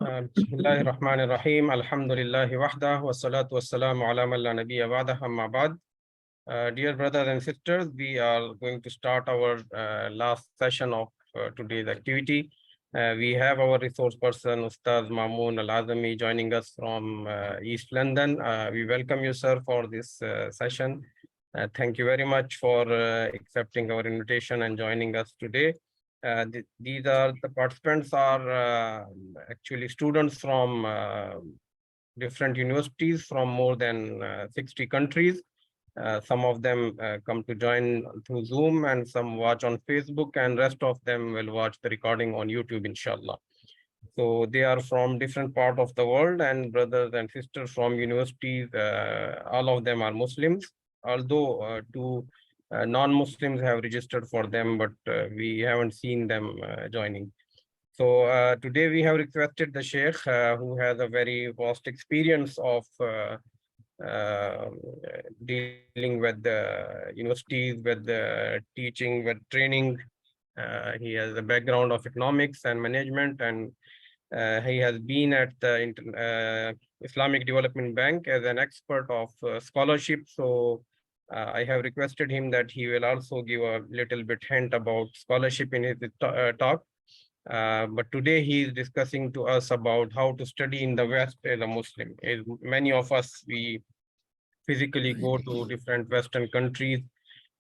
Bismillahir Rahmanir Rahim. Alhamdulillahi wahdah wa salatu wa salamu ala man la nabiyya ba'dah amma ba'd. Dear brothers and sisters, we are going to start our last session of today's activity. We have our resource person, Ustaz Mamoon Azami, joining us from East London. We welcome you, sir, for this session. Thank you very much for accepting our invitation and joining us today. These are the participants are actually students from different universities from more than 60 countries. Some of them come to join through Zoom, and some watch on Facebook, and rest of them will watch the recording on YouTube, inshallah. So they are from different part of the world, and brothers and sisters from universities, all of them are Muslims, although two non-Muslims have registered for them, but we haven't seen them joining. So today we have requested the Sheikh, who has a very vast experience of dealing with the universities, with the teaching, with training. He has a background of economics and management, and he has been at the Islamic Development Bank as an expert of scholarship. So I have requested him that he will also give a little bit hint about scholarship in his talk. But today he is discussing to us about how to study in the West as a Muslim. As many of us, we physically go to different Western countries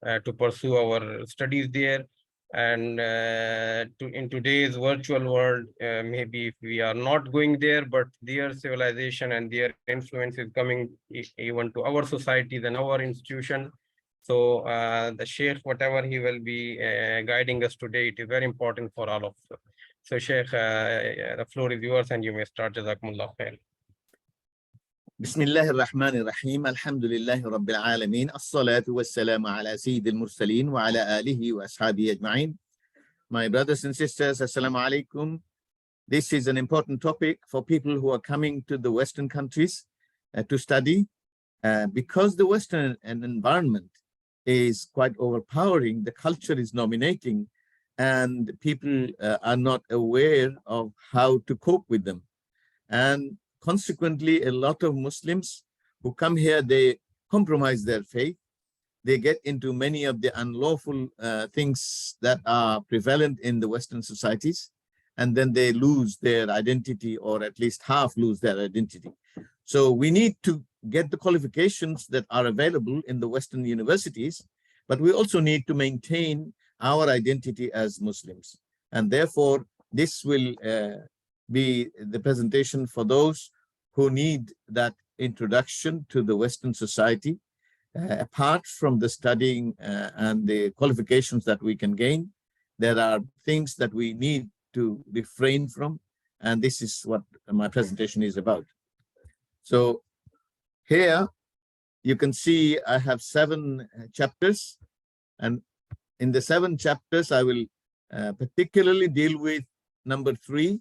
to pursue our studies there. And in today's virtual world, maybe if we are not going there, but their civilization and their influence is coming even to our societies and our institutions. So the Sheikh, whatever he will be guiding us today, it is very important for all of us. So Sheikh, the floor is yours and you may start. Jazakumullah khair. بسم الله الرحمن الرحيم الحمد لله رب العالمين الصلاة والسلام على سيد المرسلين وعلى آله وأصحابه أجمعين. My brothers and sisters, Assalamu alaikum. This is an important topic for people who are coming to the Western countries to study, because the Western environment is quite overpowering. The culture is dominating, and people are not aware of how to cope with them. And consequently, a lot of Muslims who come here, they compromise their faith. They get into many of the unlawful things that are prevalent in the Western societies, and then they lose their identity, or at least half lose their identity. So we need to get the qualifications that are available in the Western universities, but we also need to maintain our identity as Muslims. And therefore, this will be the presentation for those who need that introduction to the Western society. Apart from the studying and the qualifications that we can gain, there are things that we need to refrain from, and this is what my presentation is about. So here you can see I have 7 chapters, and in the 7 chapters I will particularly deal with number 3,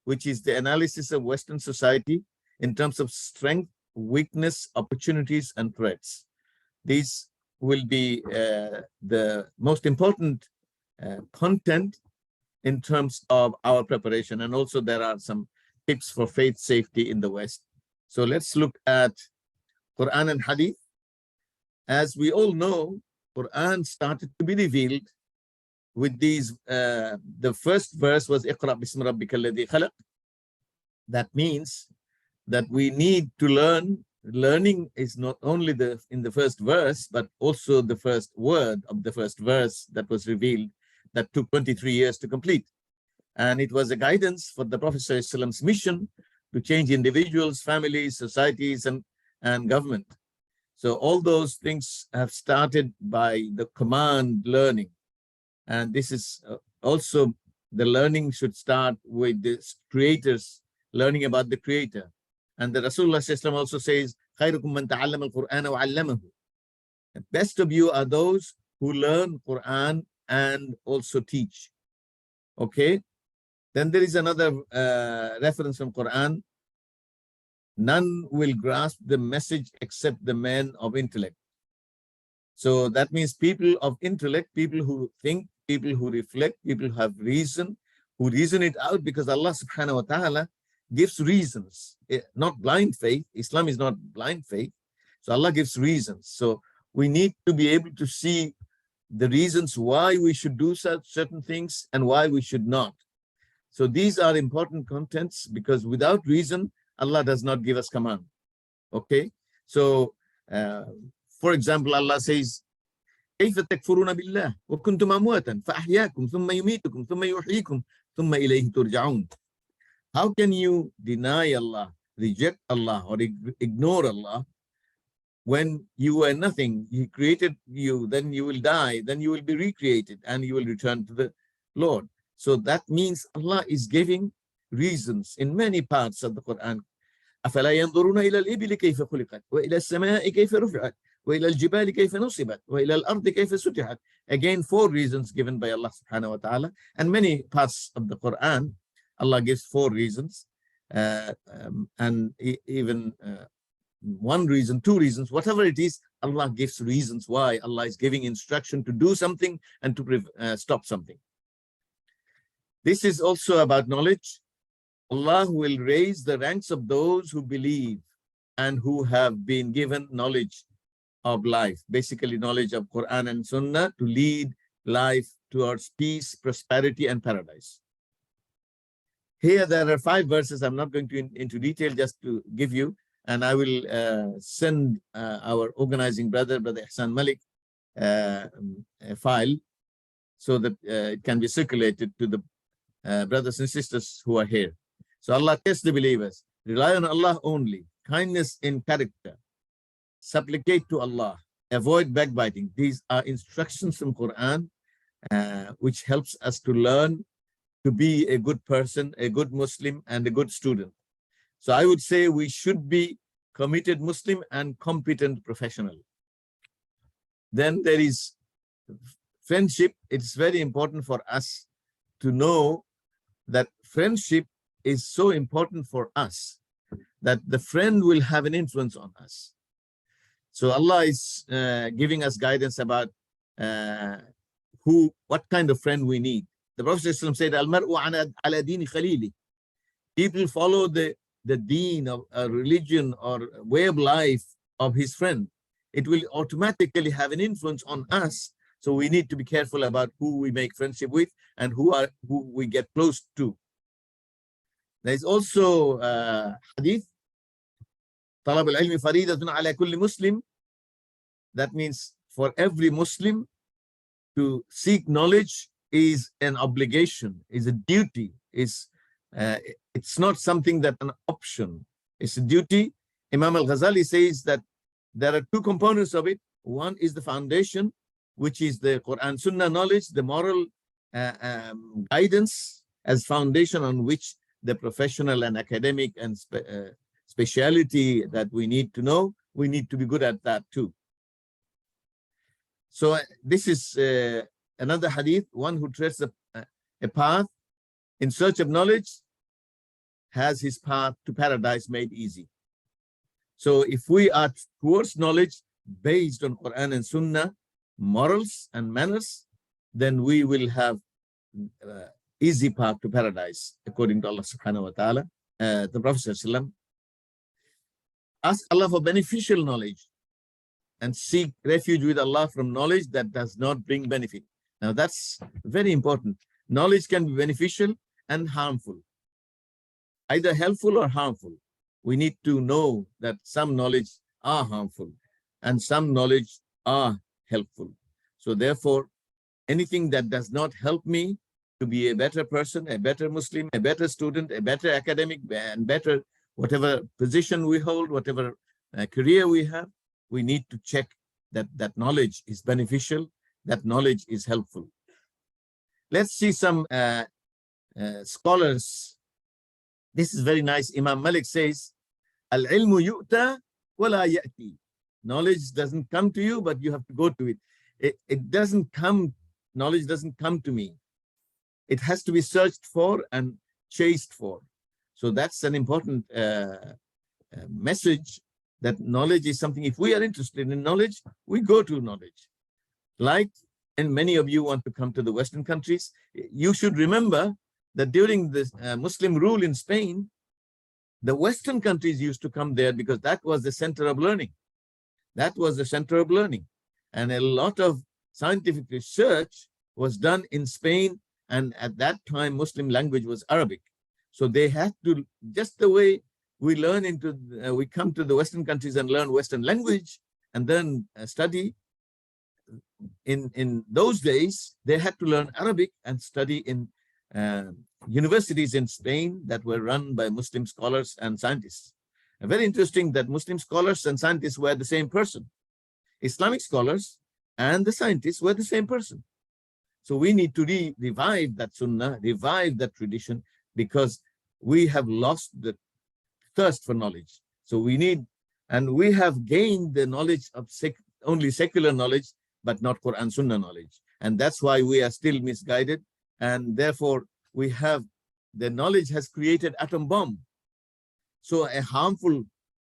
which is the analysis of Western society in terms of strength, weakness, opportunities, and threats. These will be the most important content in terms of our preparation. And also there are some tips for faith safety in the West. So let's look at Quran and Hadith. As we all know, Quran started to be revealed with these, the first verse was Iqra bismi rabbika alladhi khalaq. That means that we need to learn. Learning is not only in the first verse, but also the first word of the first verse that was revealed, that took 23 years to complete. And it was a guidance for the Prophet ﷺ's mission to change individuals, families, societies, and government. So all those things have started by the command learning. And this is also, the learning should start with the creators, learning about the creator. And the Rasulullah ﷺ also says, خَيْرُكُمْ مَنْ تَعَلَّمَ الْقُرْآنَ وَعَلَّمَهُ. The best of you are those who learn Quran and also teach. Okay. Then there is another reference from Quran. None will grasp the message except the men of intellect. So that means people of intellect, people who think, people who reflect, people who have reason, who reason it out, because Allah subhanahu wa ta'ala gives reasons, not blind faith. Islam is not blind faith. So Allah gives reasons. So we need to be able to see the reasons why we should do certain things and why we should not. So these are important contents, because without reason, Allah does not give us command. Okay? So, for example, Allah says, كيف تكفرون بالله وكنتم أمواتا فأحياكم ثم يميتكم ثم يحييكم ثم إليه ترجعون. How can you deny Allah, reject Allah, or ignore Allah when you were nothing? He created you, then you will die, then you will be recreated, and you will return to the Lord. So that means Allah is giving reasons in many parts of the Quran. أفلا ينظرون إلى الإبل كيف خلقت وإلى السماء كيف رفعت وإلى الجبال كيف نصبت وإلى الأرض كيف سطحت. Again, 4 reasons given by Allah subhanahu wa ta'ala. And many parts of the Quran, Allah gives 4 reasons. And even 1 reason, 2 reasons, whatever it is, Allah gives reasons why. Allah is giving instruction to do something and to stop something. This is also about knowledge. Allah will raise the ranks of those who believe and who have been given knowledge of life, basically knowledge of Quran and Sunnah, to lead life towards peace, prosperity, and paradise. Here there are 5 verses. I'm not going to into detail, just to give you, and I will send our organizing brother Ihsan Malik, a file, so that it can be circulated to the brothers and sisters who are here. So Allah tests the believers. Rely on Allah only. Kindness in character. Supplicate to Allah. Avoid backbiting. These are instructions from Quran, which helps us to learn to be a good person, a good Muslim, and a good student. So I would say we should be committed Muslim and competent professional. Then there is friendship. It's very important for us to know that friendship is so important for us, that the friend will have an influence on us. So Allah is giving us guidance about what kind of friend we need. The Prophet said, Al-mar'u ala dini khalili. People follow the deen of a religion or way of life of his friend. It will automatically have an influence on us. So we need to be careful about who we make friendship with and who we get close to. There is also hadith, طلب العلم فريضة على كل مسلم. That means for every Muslim to seek knowledge is an obligation, is a duty, it's not something that an option, it's a duty. Imam al-Ghazali says that there are 2 components of it. One is the foundation, which is the Quran Sunnah knowledge, the moral guidance as foundation on which the professional and academic and speciality that we need to know, we need to be good at that too. So this is another hadith. One who treads a path in search of knowledge has his path to paradise made easy. So if we are towards knowledge based on Quran and Sunnah, morals and manners, then we will have easy path to paradise, according to Allah subhanahu wa ta'ala. The Prophet ﷺ ask Allah for beneficial knowledge and seek refuge with Allah from knowledge that does not bring benefit. Now that's very important. Knowledge can be beneficial and harmful, either helpful or harmful. We need to know that some knowledge are harmful and some knowledge are helpful. So therefore, anything that does not help me to be a better person, a better Muslim, a better student, a better academic, and better whatever position we hold, whatever career we have, we need to check that that knowledge is beneficial, that knowledge is helpful. Let's see some scholars. This is very nice. Imam Malik says, Al-ilmu yu'ta wa la ya'ti. Knowledge doesn't come to you, but you have to go to it. It doesn't come, knowledge doesn't come to me. It has to be searched for and chased for. So that's an important message, that knowledge is something. If we are interested in knowledge, we go to knowledge. Like, and many of you want to come to the Western countries, you should remember that during the Muslim rule in Spain, The Western countries used to come there because that was the center of learning. That was the center of learning. And a lot of scientific research was done in Spain. And at that time, Muslim language was Arabic. So they had to, just the way we learn we come to the Western countries and learn Western language and then study. In those days, they had to learn Arabic and study in universities in Spain that were run by Muslim scholars and scientists. Very interesting that Muslim scholars and scientists were the same person. Islamic scholars and the scientists were the same person. So we need to revive that sunnah, revive that tradition, because we have lost the thirst for knowledge. So we need, and we have gained the knowledge of only secular knowledge, but not Quran Sunnah knowledge. And that's why we are still misguided. And therefore we have, the knowledge has created atom bomb. So a harmful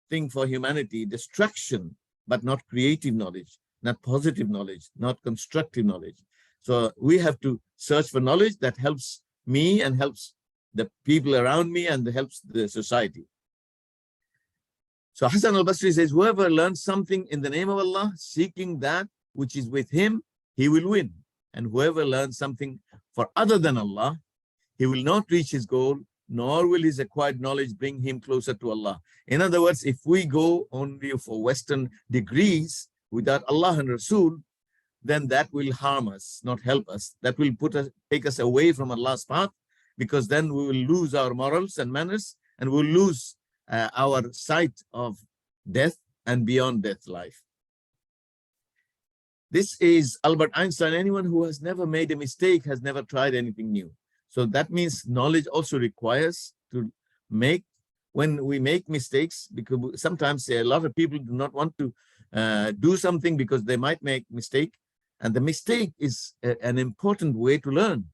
thing for humanity, destruction, but not creative knowledge, not positive knowledge, not constructive knowledge. So we have to search for knowledge that helps me and helps the people around me and helps the society. So Hassan al-Basri says, whoever learns something in the name of Allah, seeking that which is with him, he will win. And whoever learns something for other than Allah, he will not reach his goal, nor will his acquired knowledge bring him closer to Allah. In other words, if we go only for Western degrees without Allah and Rasul, then that will harm us, not help us. That will take us away from Allah's path, because then we will lose our morals and manners, and we'll lose our sight of death and beyond death life. This is Albert Einstein. Anyone who has never made a mistake has never tried anything new. So that means knowledge also requires to make, when we make mistakes, because sometimes a lot of people do not want to do something because they might make mistake. And the mistake is an important way to learn.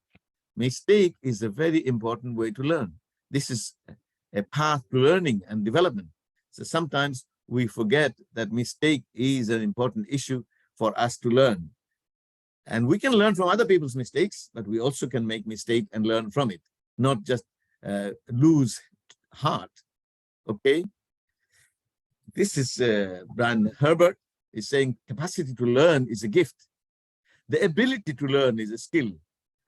Mistake is a very important way to learn. This is a path to learning and development. So sometimes we forget that mistake is an important issue for us to learn. And we can learn from other people's mistakes, but we also can make mistake and learn from it, not just lose heart. Okay. This is Brian Herbert is saying capacity to learn is a gift. The ability to learn is a skill,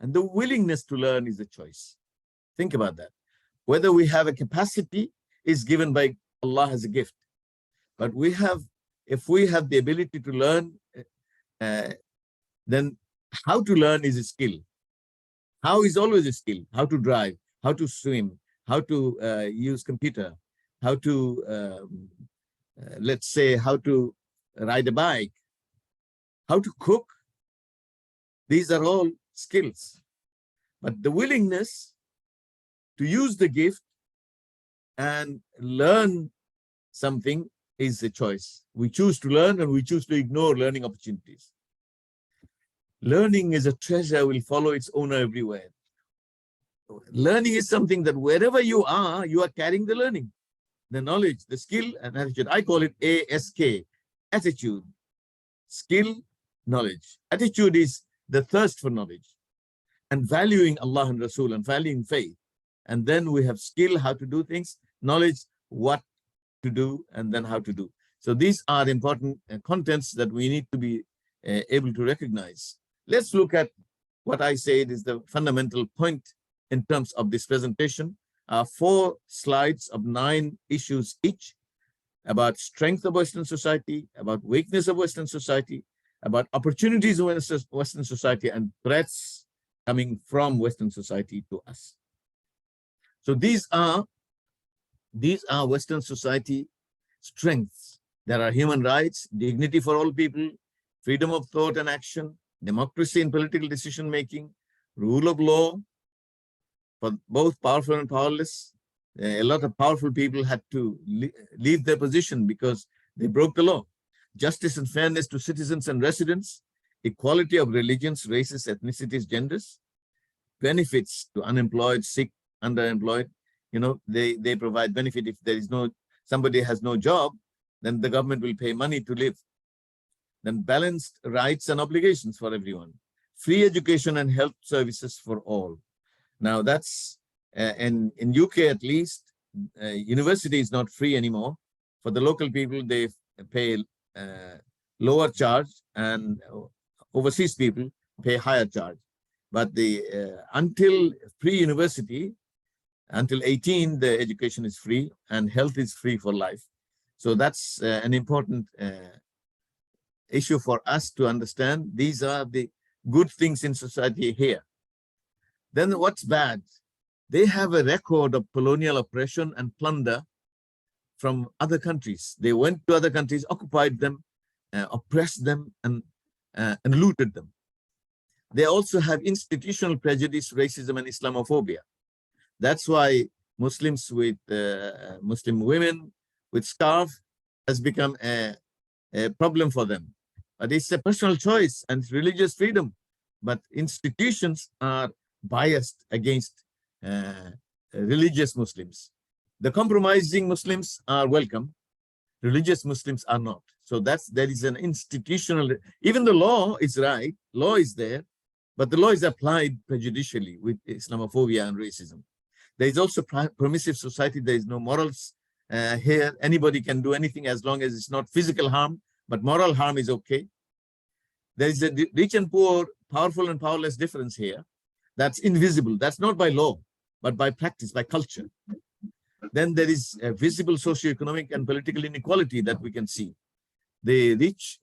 and the willingness to learn is a choice. Think about that. Whether we have a capacity is given by Allah as a gift, but if we have the ability to learn, then how to learn is a skill. How is always a skill. How to drive, how to swim, how to use computer, how to, let's say, how to ride a bike, how to cook. These are all skills. But the willingness to use the gift and learn something is a choice. We choose to learn and we choose to ignore learning opportunities. Learning is a treasure, will follow its owner everywhere. Learning is something that wherever you are carrying the learning, the knowledge, the skill and attitude. I call it ASK, attitude, skill, knowledge. Attitude is the thirst for knowledge and valuing Allah and Rasul and valuing faith. And then we have skill, how to do things, knowledge, what to do, and then how to do. So these are important contents that we need to be able to recognize. Let's look at what I said is the fundamental point in terms of this presentation. 4 slides of 9 issues each, about strength of Western society, about weakness of Western society, about opportunities of Western society, and threats coming from Western society to us. So these are Western society strengths. There are human rights, dignity for all people, freedom of thought and action, democracy in political decision making, rule of law for both powerful and powerless. A lot of powerful people had to leave their position because they broke the law. Justice and fairness to citizens and residents, equality of religions, races, ethnicities, genders, benefits to unemployed, sick, underemployed. You know, they provide benefit. If there is somebody has no job, then the government will pay money to live. Then balanced rights and obligations for everyone. Free education and health services for all. Now that's, in UK at least, university is not free anymore. For the local people, they pay lower charge, and overseas people pay higher charge. But until pre-university, until 18, the education is free and health is free for life. So that's an important issue for us to understand. These are the good things in society here. Then what's bad? They have a record of colonial oppression and plunder from other countries. They went to other countries, occupied them, oppressed them, and looted them. They also have institutional prejudice, racism, and Islamophobia. That's why Muslims with Muslim women with scarf has become a problem for them. But it's a personal choice and religious freedom. But institutions are biased against religious Muslims. The compromising Muslims are welcome. Religious Muslims are not. So there is an institutional, even the law is right, law is there, but the law is applied prejudicially with Islamophobia and racism. There is also permissive society. There is no morals here. Anybody can do anything as long as it's not physical harm, but moral harm is okay. There is a rich and poor, powerful and powerless difference here. That's invisible. That's not by law, but by practice, by culture. Then there is a visible socioeconomic and political inequality that we can see. The rich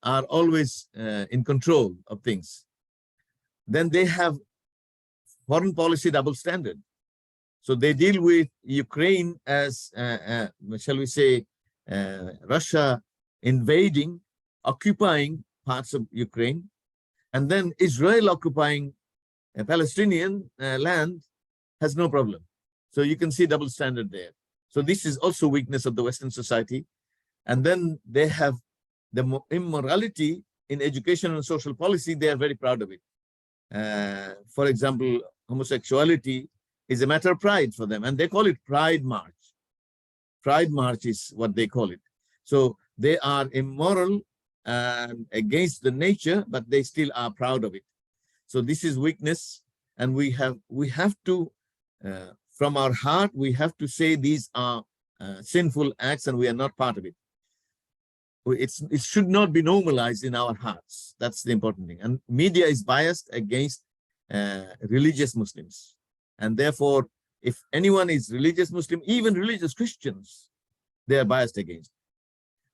are always in control of things. Then they have foreign policy double standard. So they deal with Ukraine as, shall we say, Russia invading, occupying parts of Ukraine, and then Israel occupying Palestinian land has no problem. So you can see double standard there. So this is also weakness of the Western society. And then they have the immorality in education and social policy. They are very proud of it. For example, homosexuality is a matter of pride for them, and they call it Pride March. Pride March is what they call it. So they are immoral and against the nature, but they still are proud of it. So this is weakness, and we have to, from our heart, we have to say these are sinful acts, and we are not part of it. It should not be normalized in our hearts. That's the important thing. And media is biased against religious Muslims. And therefore, if anyone is religious Muslim, even religious Christians, they are biased against.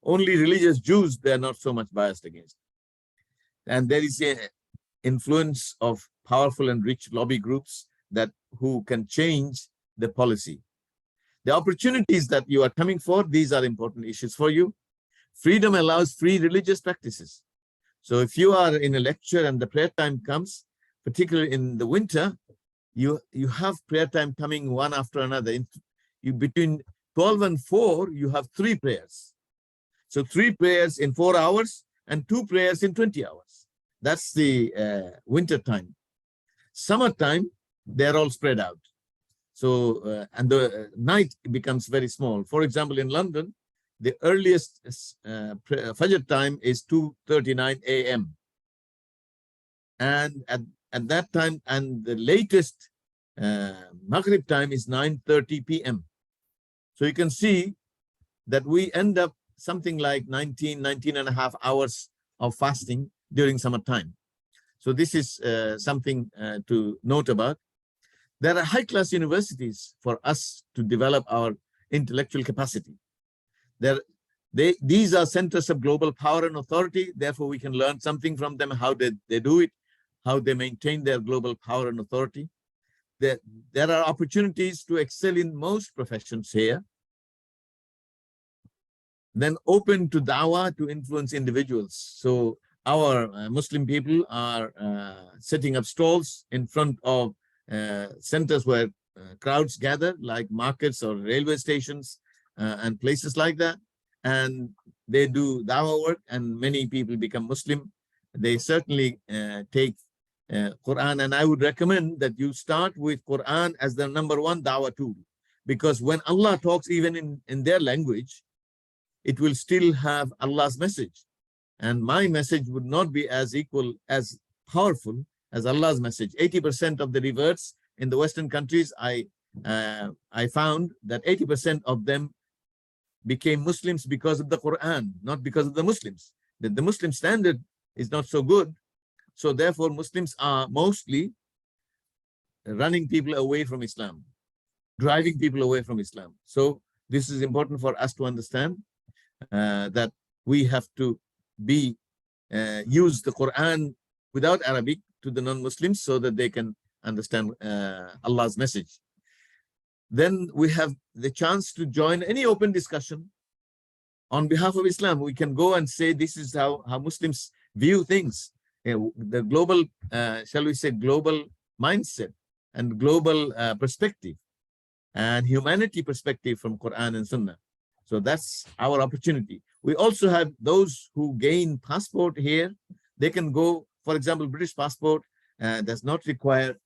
Only religious Jews, they are not so much biased against. And there is an influence of powerful and rich lobby groups who can change the policy. The opportunities that you are coming for, these are important issues for you. Freedom allows free religious practices. So if you are in a lecture and the prayer time comes, particularly in the winter, you have prayer time coming one after another. Between 12 and 4, you have 3 prayers. So 3 prayers in 4 hours and 2 prayers in 20 hours. That's the winter time. Summertime, they're all spread out. So, and the night becomes very small. For example, in London, the earliest Fajr time is 2:39 a.m. And at that time, and the latest Maghrib time is 9:30 p.m. So you can see that we end up something like 19 and a half hours of fasting during summertime. So this is something to note about. There are high-class universities for us to develop our intellectual capacity. These are centers of global power and authority. Therefore, we can learn something from them, how they do it, how they maintain their global power and authority. There are opportunities to excel in most professions here. Then open to dawah to influence individuals. So our Muslim people are setting up stalls in front of centers where crowds gather, like markets or railway stations and places like that. And they do dawah work, and many people become Muslim. They certainly take Quran, and I would recommend that you start with Quran as the #1 dawah tool, because when Allah talks even in their language, it will still have Allah's message. And my message would not be as powerful as Allah's message. 80% of the reverts in the Western countries, I I found that 80% of them became Muslims because of the Quran, not because of the Muslims. That the Muslim standard is not so good. So therefore, Muslims are mostly running people away from Islam, driving people away from Islam. So this is important for us to understand that we have to use the Quran without Arabic to the non-Muslims so that they can understand Allah's message. Then we have the chance to join any open discussion on behalf of Islam. We can go and say this is how Muslims view things. The global, shall we say, global mindset and global perspective and humanity perspective from Quran and Sunnah. So that's our opportunity. We also have those who gain passport here. They can go, for example, British passport does not require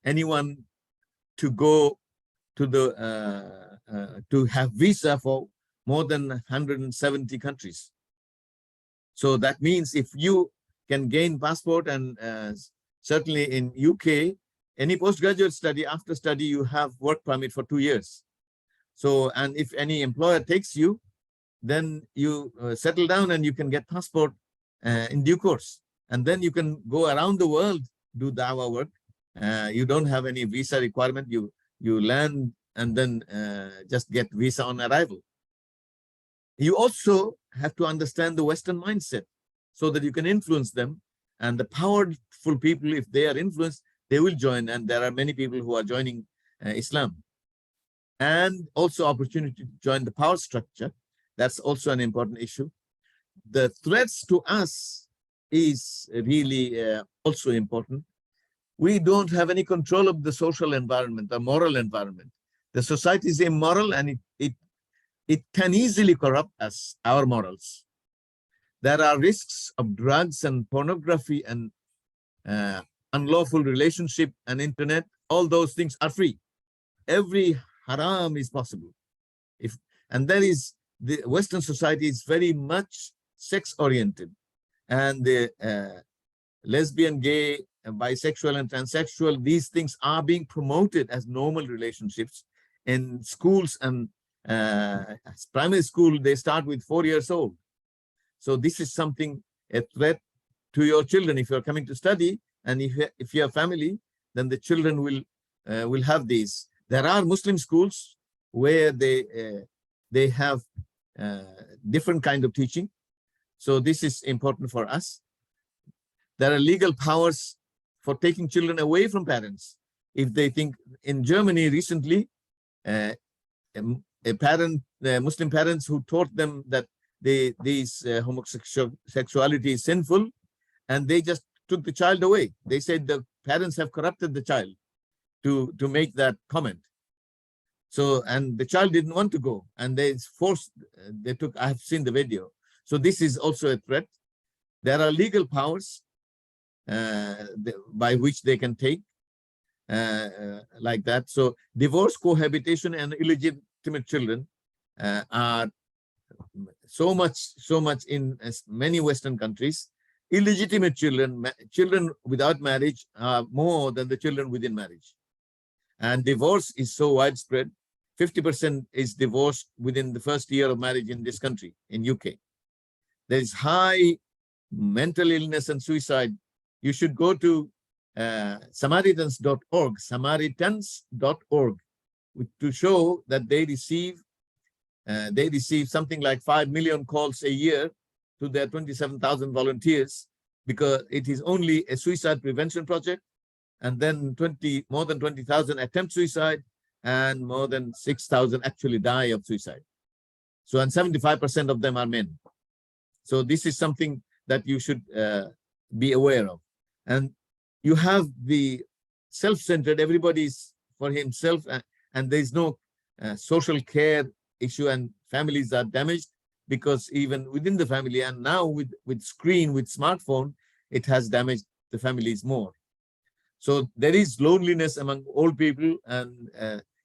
anyone to go to the to have visa for more than 170 countries. So that means if you can gain passport, and certainly in UK, any postgraduate study, after study, you have work permit for 2 years. So, and if any employer takes you, then you settle down and you can get passport in due course. And then you can go around the world, do dawah work. You don't have any visa requirement. You land and then just get visa on arrival. You also have to understand the Western mindset so that you can influence them. And the powerful people, if they are influenced, they will join. And there are many people who are joining Islam. And also opportunity to join the power structure. That's also an important issue. The threats to us is really also important. We don't have any control of the social environment, the moral environment. The society is immoral, and it can easily corrupt us, our morals. There are risks of drugs and pornography and unlawful relationship and internet. All those things are free. Every haram is possible. And there is, the Western society is very much sex-oriented, and the lesbian, gay, bisexual, and transsexual, these things are being promoted as normal relationships in schools. And primary school, they start with 4 years old. So this is something, a threat to your children. If you're coming to study, and if you have family, then the children will have these. There are Muslim schools where they have different kind of teaching. So this is important for us. There are legal powers for taking children away from parents. If they think, in Germany recently, Muslim parents who taught them that homosexuality is sinful, and they just took the child away. They said the parents have corrupted the child to make that comment. So, and the child didn't want to go, and they forced, I have seen the video. So this is also a threat. There are legal powers by which they can take like that. So divorce, cohabitation, and illegitimate children are so much in many Western countries. Illegitimate children without marriage are more than the children within marriage. And divorce is so widespread. 50% is divorced within the first year of marriage in this country, in UK. There is high mental illness and suicide. You should go to Samaritans.org, Samaritans.org, to show that they receive something like 5 million calls a year to their 27,000 volunteers, because it is only a suicide prevention project, and then more than 20,000 attempt suicide, and more than 6,000 actually die of suicide. So, and 75% of them are men. So this is something that you should be aware of. And you have the self-centered, everybody's for himself, and there's no social care issue, and families are damaged because even within the family, and now with screen, with smartphone, it has damaged the families more. So there is loneliness among old people, and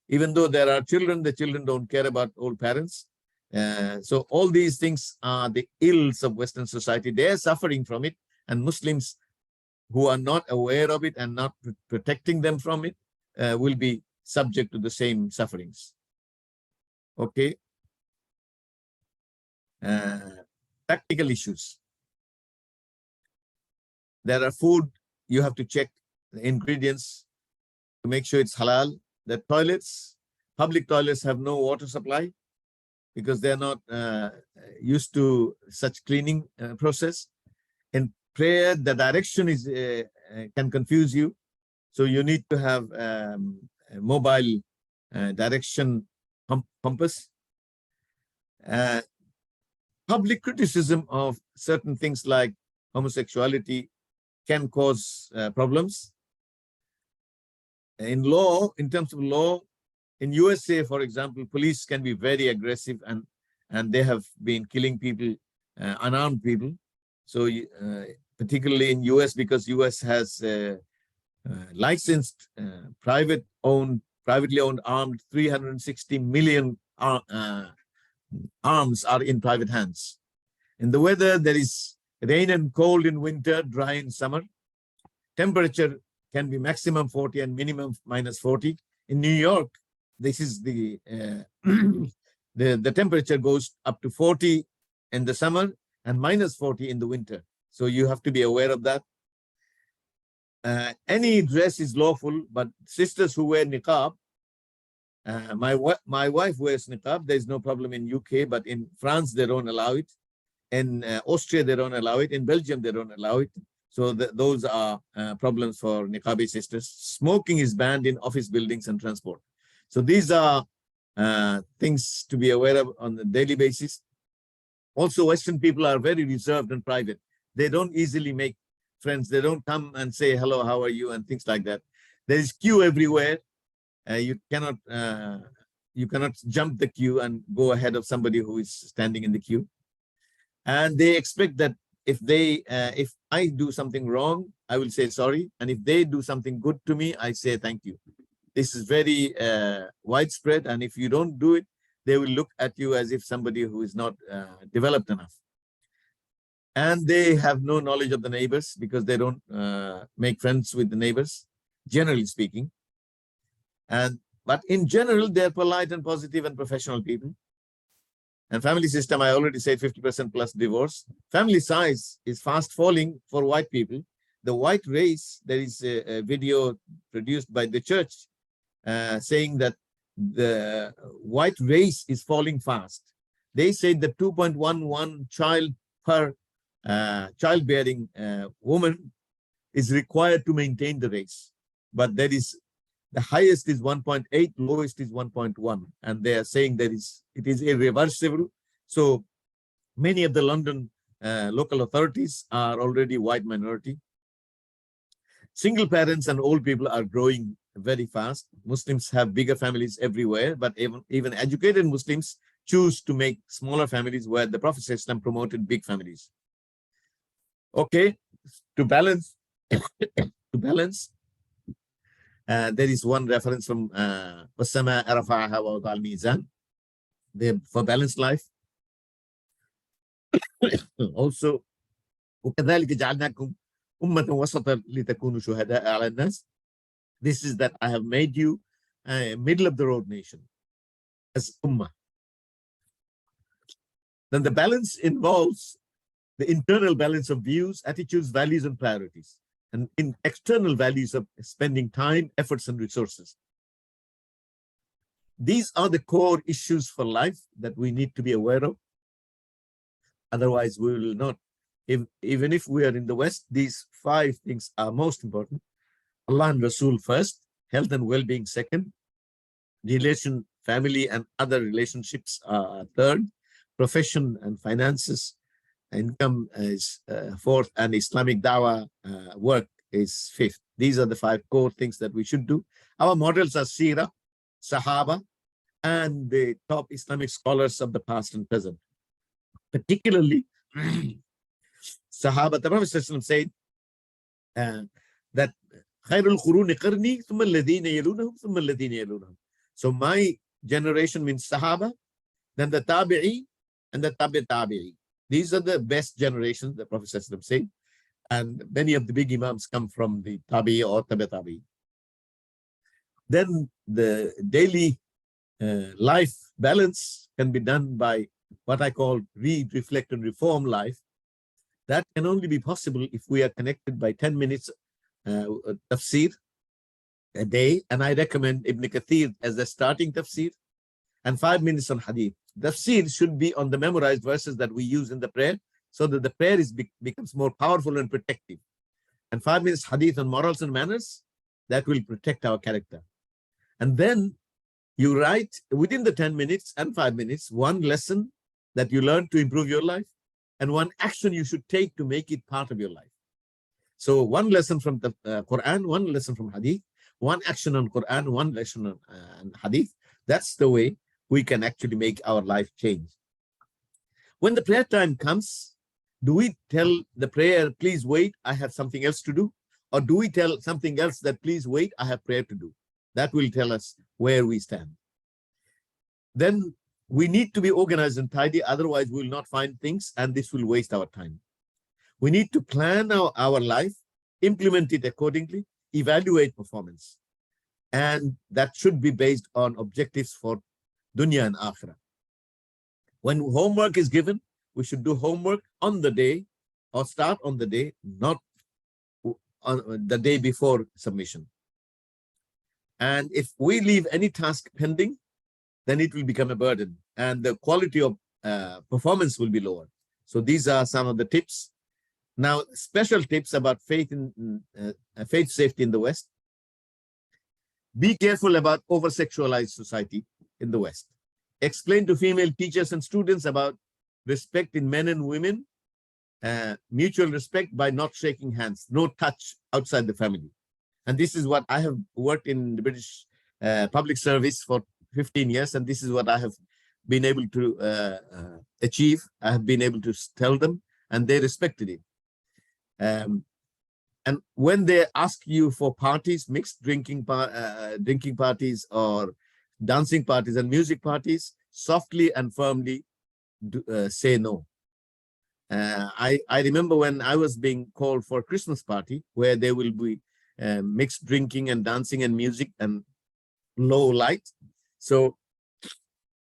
even though there are children, the children don't care about old parents. So all these things are the ills of Western society. They are suffering from it, and Muslims who are not aware of it and not protecting them from it will be subject to the same sufferings. Okay. Practical issues. There are food, you have to check the ingredients to make sure it's halal. The toilets, public toilets have no water supply because they're not used to such cleaning process. In prayer, the direction is can confuse you. So you need to have a mobile direction compass. Public criticism of certain things like homosexuality can cause problems. In law, in terms of law, in USA, for example, police can be very aggressive and they have been killing people, unarmed people. So particularly in US, because US has licensed, privately owned armed 360 million arms are in private hands. In the weather, there is rain and cold in winter, dry in summer. Temperature can be maximum 40 and minimum minus 40. In New York, this is the the temperature goes up to 40 in the summer and minus 40 in the winter. So you have to be aware of that. Any dress is lawful, but sisters who wear niqab, my wife wears niqab. There's no problem in UK, but in France they don't allow it. In Austria they don't allow it. In Belgium they don't allow it. So those are problems for niqabi sisters. Smoking is banned in office buildings and transport. So these are things to be aware of on a daily basis. Also, Western people are very reserved and private. They don't easily make friends. They don't come and say, hello, how are you? And things like that. There is queue everywhere. You cannot jump the queue and go ahead of somebody who is standing in the queue. And they expect that if I do something wrong, I will say sorry. And if they do something good to me, I say thank you. This is very widespread. And if you don't do it, they will look at you as if somebody who is not developed enough. And they have no knowledge of the neighbors because they don't make friends with the neighbors, generally speaking. But in general, they're polite and positive and professional people. And family system, I already said 50% plus divorce. Family size is fast falling for white people. The white race, there is a video produced by the church saying that the white race is falling fast. They say that 2.11 child per childbearing woman is required to maintain the race. But there is the highest is 1.8, lowest is 1.1. And they are saying that it is irreversible. So many of the London local authorities are already white minority. Single parents and old people are growing very fast. Muslims have bigger families everywhere, but even educated Muslims choose to make smaller families where the Prophet ﷺ promoted big families. Okay, to balance, there is one reference from وَالسَّمَاءَ رَفَعَهَا وَوَضَعَ الْمِيزَانَ for balanced life. Also, وَكَذَلِكَ جَعَلْنَاكُمْ أُمَّةً وَسَطًا لِتَكُونُوا شُهَدَاءَ عَلَى النَّاسِ. This is that I have made you a middle of the road nation as ummah. Then the balance involves the internal balance of views, attitudes, values, and priorities, and in external values of spending time, efforts, and resources. These are the core issues for life that we need to be aware of. Otherwise, we will not. Even if we are in the West, these 5 things are most important. Allah and Rasul first, health and well-being second, relation, family, and other relationships are third, profession and finances, income is fourth, and Islamic dawah work is fifth. These are the 5 core things that we should do. Our models are Sirah, Sahaba, and the top Islamic scholars of the past and present. Particularly, Sahaba, the Prophet said that خَيْرُ الْقُرُونِ قَرْنِي ثُمَّ الَّذِينَ يَلُونَهُمْ ثُمَّ الَّذِينَ يَلُونَهُمْ. So my generation means Sahaba, then the Tabi'i, and the Tabi'i. These are the best generations, the Prophet said. And many of the big imams come from the Tabi or Tabi Tabi. Then the daily life balance can be done by what I call read, reflect, and reform life. That can only be possible if we are connected by 10 minutes tafsir a day. And I recommend Ibn Kathir as the starting tafsir, and 5 minutes on hadith. Tafsir should be on the memorized verses that we use in the prayer, so that the prayer becomes more powerful and protective. And 5 minutes hadith on morals and manners, that will protect our character. And then you write within the 10 minutes and 5 minutes, one lesson that you learn to improve your life, and one action you should take to make it part of your life. So one lesson from the Quran, one lesson from hadith, one action on Quran, one lesson on hadith. That's the way we can actually make our life change. When the prayer time comes, do we tell the prayer, please wait, I have something else to do? Or do we tell something else that, please wait, I have prayer to do? That will tell us where we stand. Then we need to be organized and tidy, otherwise we will not find things, and this will waste our time. We need to plan our life, implement it accordingly, evaluate performance. And that should be based on objectives for dunya and akhirah. When homework is given, we should do homework on the day, or start on the day, not on the day before submission. And if we leave any task pending, then it will become a burden, and the quality of performance will be lower. So these are some of the tips. Now, special tips about faith safety in the West. Be careful about over-sexualized society in the West. Explain to female teachers and students about respect in men and women, mutual respect by not shaking hands, no touch outside the family. And this is what I have worked in the British public service for 15 years, and this is what I have been able to achieve. I have been able to tell them, and they respected it. And when they ask you for parties, mixed drinking parties or dancing parties and music parties, softly and firmly say no. I remember when I was being called for a Christmas party where there will be mixed drinking and dancing and music and low light. So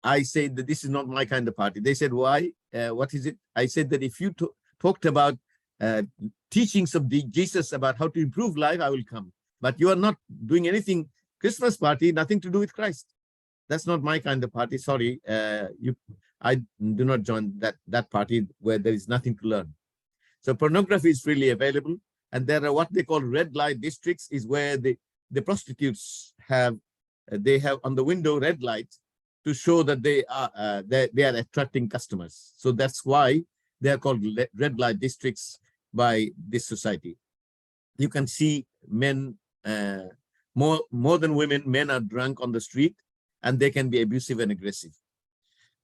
I said that this is not my kind of party. They said, why? What is it? I said that if you talked about teachings of Jesus about how to improve life, I will come. But you are not doing anything, Christmas party, nothing to do with Christ. That's not my kind of party. Sorry, I do not join that party where there is nothing to learn. So pornography is freely available. And there are what they call red light districts, is where the prostitutes have on the window red light to show that they are attracting customers. So that's why they are called red light districts by this society. You can see men, more than women, men are drunk on the street, and they can be abusive and aggressive.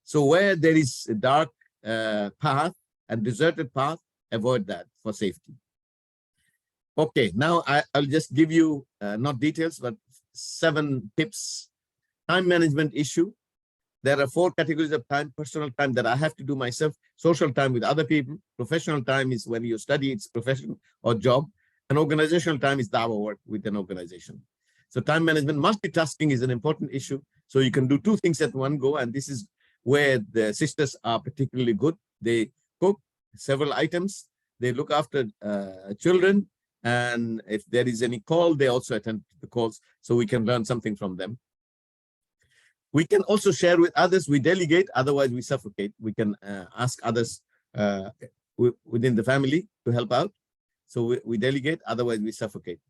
So where there is a dark path and deserted path, avoid that for safety. Okay, now I'll just give you, not details, but 7 tips. Time management issue. There are 4 categories of time: personal time that I have to do myself, social time with other people, professional time is when you study, it's profession or job, and organizational time is dawah work with an organization. So time management, multitasking is an important issue. So you can do 2 things at one go, and this is where the sisters are particularly good. They cook several items, they look after children, and if there is any call, they also attend the calls, so we can learn something from them. We can also share with others. We delegate, otherwise we suffocate. We can ask others within the family to help out. So we delegate, otherwise we suffocate.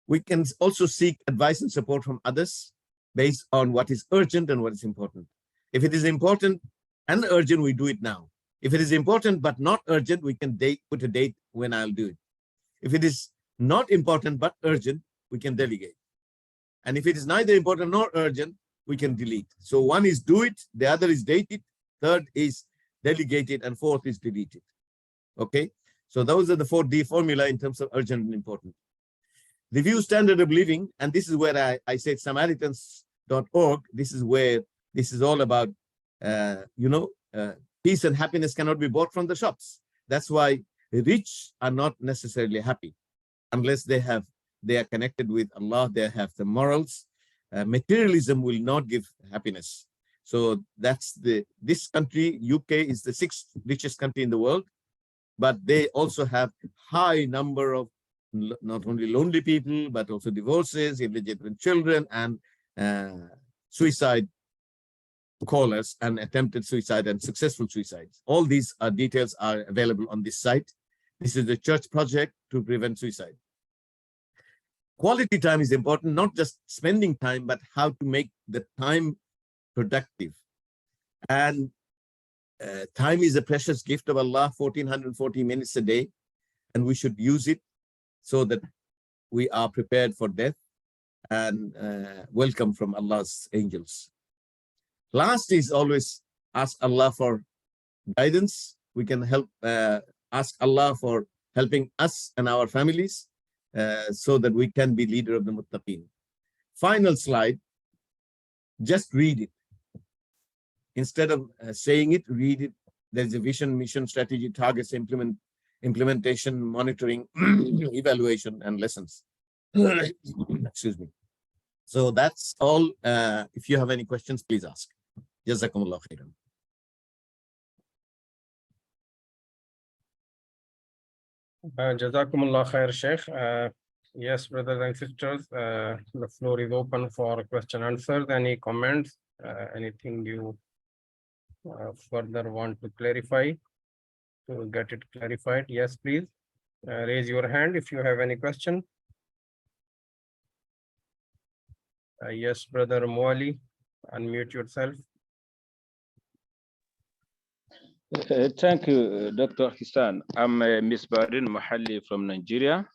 We can also seek advice and support from others based on what is urgent and what is important. If it is important and urgent, we do it now. If it is important but not urgent, we can put a date when I'll do it. If it is not important but urgent, we can delegate. And if it is neither important nor urgent, we can delete. So one is do it, the other is date it, third is delegate it, and fourth is delete it. Okay, so those are the 4D formula in terms of urgent and important. Review standard of living, and this is where I said Samaritans.org. This is where this is all about, peace and happiness cannot be bought from the shops. That's why rich are not necessarily happy unless they are connected with Allah, they have the morals. Materialism will not give happiness. So that's this country, UK, is the 6th richest country in the world, but they also have high number of not only lonely people, but also divorces, illegitimate children, and suicide callers, and attempted suicide and successful suicides. All these details are available on this site. This is the church project to prevent suicide. Quality time is important, not just spending time, but how to make the time productive. And time is a precious gift of Allah, 1440 minutes a day, and we should use it so that we are prepared for death and welcome from Allah's angels. Last is always ask Allah for guidance. We can help ask Allah for helping us and our families so that we can be leader of the muttaqin. Final slide, just read it. Instead of saying it, read it. There's a vision, mission, strategy, targets, implementation, monitoring, evaluation, and lessons. Excuse me. So that's all. If you have any questions, please ask. Jazakumullah khairan. Jazakumullah khair, Sheikh. Yes, brothers and sisters, the floor is open for question answers. Any comments? Anything you further want to clarify to get it clarified? Yes, please. Raise your hand if you have any question. Yes, brother Muali, unmute yourself. Thank you, Dr. Hissan. I'm Ms. Barin Mahalli from Nigeria.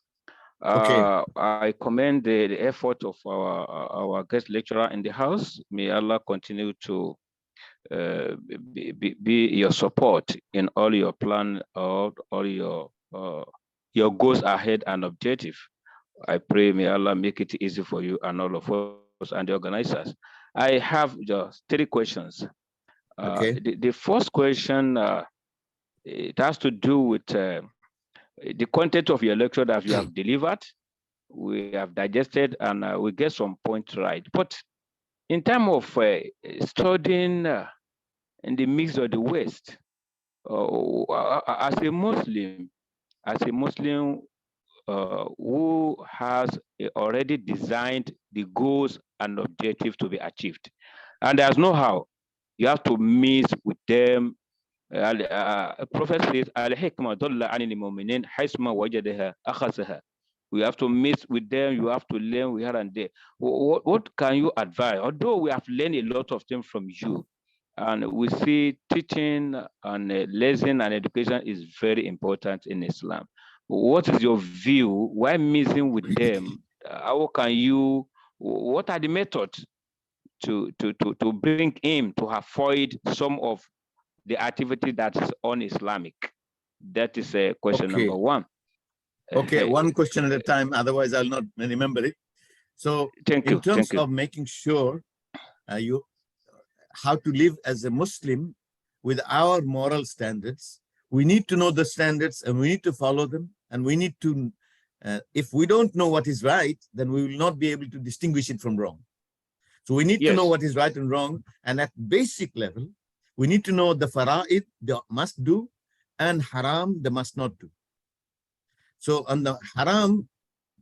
Okay. I commend the effort of our guest lecturer in the house. May Allah continue to be your support in all your plan, all your goals ahead and objective. I pray may Allah make it easy for you and all of us and the organizers. I have just 3 questions. Okay. The first question, it has to do with the content of your lecture that you have delivered. We have digested and we get some points right. But in terms of studying in the mix of the West, as a Muslim who has already designed the goals and objectives to be achieved, and there's no how, you have to meet with them. Prophet says, "Al-hikmah dalla anil mu'minin haysma wajadaha akhadhaha." We have to meet with them. You have to learn here and there. What can you advise? Although we have learned a lot of things from you, and we see teaching and lesson and education is very important in Islam. What is your view? Why meeting with them? How can you? What are the methods to bring him to avoid some of the activity that is un-Islamic? That is question number 1. Okay, one question at a time, otherwise I'll not remember it. So in terms of making sure how to live as a Muslim with our moral standards, we need to know the standards and we need to follow them, and we need to, if we don't know what is right, then we will not be able to distinguish it from wrong. So we need to know what is right and wrong, and at basic level, we need to know the fara'id, the must do, and haram, the must not do. So on the haram,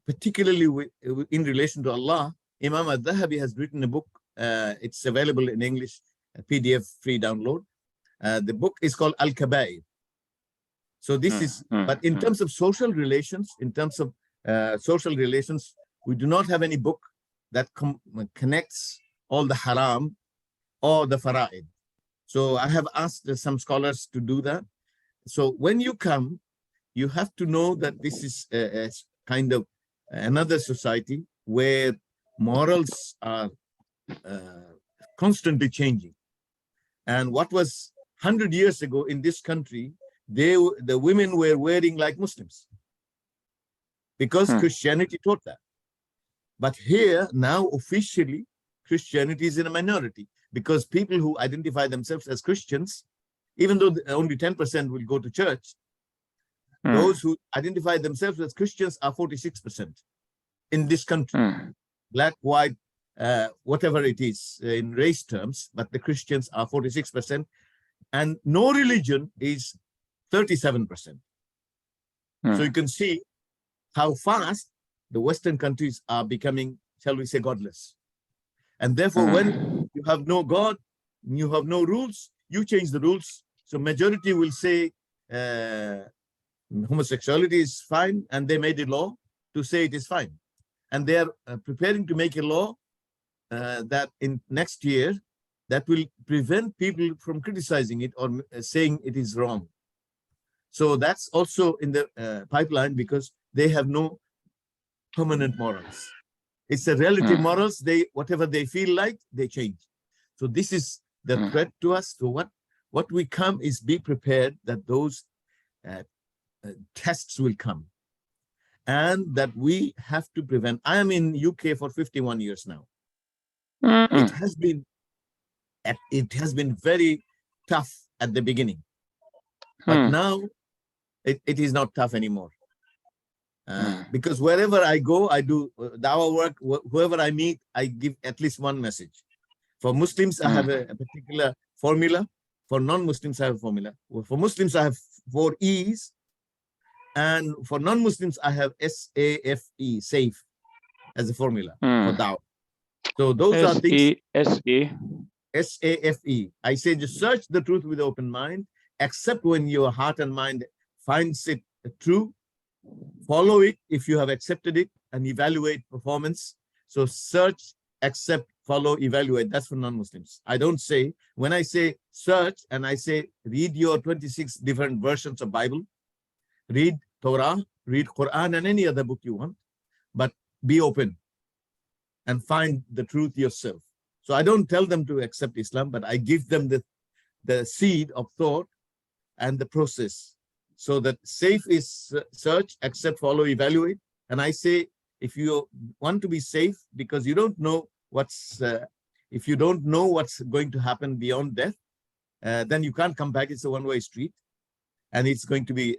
particularly in relation to Allah, Imam al-Dhahabi has written a book. It's available in English, a PDF free download. The book is called Al-Kabair. So this is, but in terms of social relations, we do not have any book that connects all the haram or the fara'id. So I have asked some scholars to do that. So when you come, you have to know that this is a kind of another society where morals are constantly changing. And what was 100 years ago in this country, the women were wearing like Muslims because Christianity taught that. But here now officially Christianity is in a minority, because people who identify themselves as Christians, even though only 10% will go to church, Those who identify themselves as Christians are 46% in this country. Black, white, whatever it is in race terms, but the Christians are 46%. And no religion is 37%. So you can see how fast the Western countries are becoming, shall we say, godless. And therefore, when you have no God, you have no rules, you change the rules. So majority will say homosexuality is fine, and they made a law to say it is fine. And they are preparing to make a law that in next year, that will prevent people from criticizing it or saying it is wrong. So that's also in the pipeline, because they have no permanent morals. It's a relative morals. They, whatever they feel like, they change. So this is the threat to us. So what we come is be prepared that those tests will come, and that we have to prevent. I am in UK for 51 years now. It has been very tough at the beginning, but now it is not tough anymore. Because wherever I go, I do dawah work. Whoever I meet, I give at least one message. For Muslims, I have a particular formula. For non-Muslims, I have a formula. For Muslims, I have 4 E's. And for non-Muslims, I have SAFE, safe, as a formula for dawah. So those are things. SAFE. I say just search the truth with open mind, accept when your heart and mind finds it true, follow it if you have accepted it, and evaluate performance. So search, accept, follow, evaluate. That's for non-Muslims. I don't say, when I say search and I say read your 26 different versions of Bible, read Torah, read Quran and any other book you want, but be open and find the truth yourself. So I don't tell them to accept Islam, but I give them the seed of thought and the process. So that safe is search, accept, follow, evaluate. And I say, if you want to be safe, because you don't know if you don't know what's going to happen beyond death, then you can't come back. It's a one-way street, and it's going to be